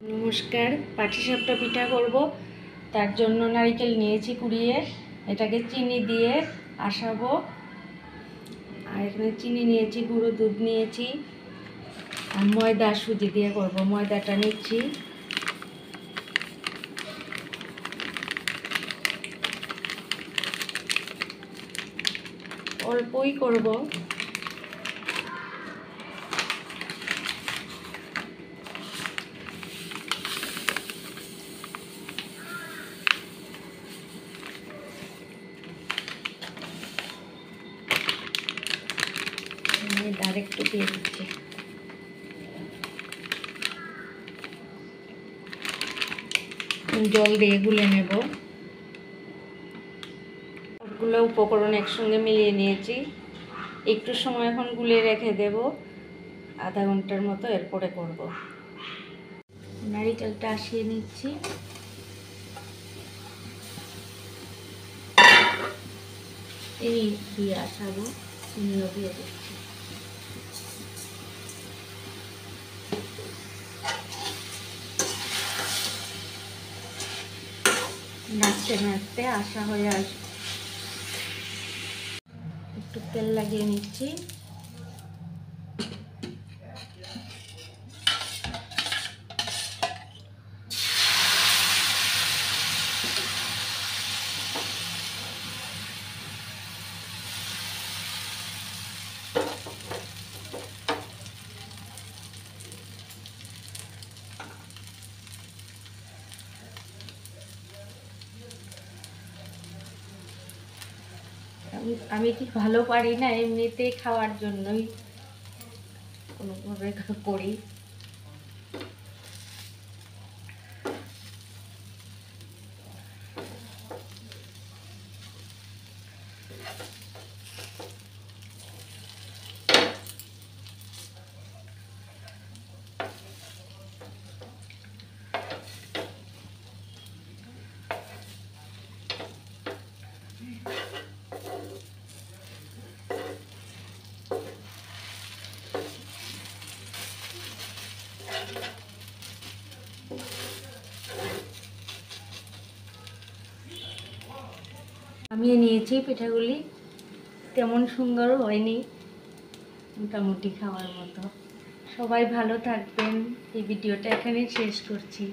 নমস্কার, পাটিসাপটা পিঠা করব। তার জন্য নারকেল নিয়েছি কুড়িয়ে, এটাকে চিনি দিয়ে আসাবো। আর এখানে চিনি নিয়েছি, গুঁড়ো দুধ নিয়েছি, আর ময়দা সুজি দিয়ে করব। ময়দাটা নিচ্ছি, অল্পই করব। আরেকটু দিয়ে দিচ্ছি। জল দিয়ে গুলে নেব। সবগুলো উপকরণ একসঙ্গে মিলিয়ে নিয়েছি। একটু সময় এখন গুলে রেখে দেব, আধা ঘন্টার মতো, এরপরে করব। নারিকেলটা আসিয়ে নিচ্ছি। চিনি দিয়ে আসাবো, চিনিও দিয়ে দিচ্ছি। নাড়তে নাড়তে আসা হয়ে আসবে। একটু তেল লাগিয়ে নিচ্ছি। আমি ঠিক ভালো পারি না, এমনিতেই খাওয়ার জন্যই কোনোভাবে করি। আমি নিয়েছি পিঠাগুলি, তেমন সুন্দর হয়নি, মোটামুটি খাওয়ার মতো। সবাই ভালো থাকবেন। এই ভিডিওটা এখানেই শেষ করছি।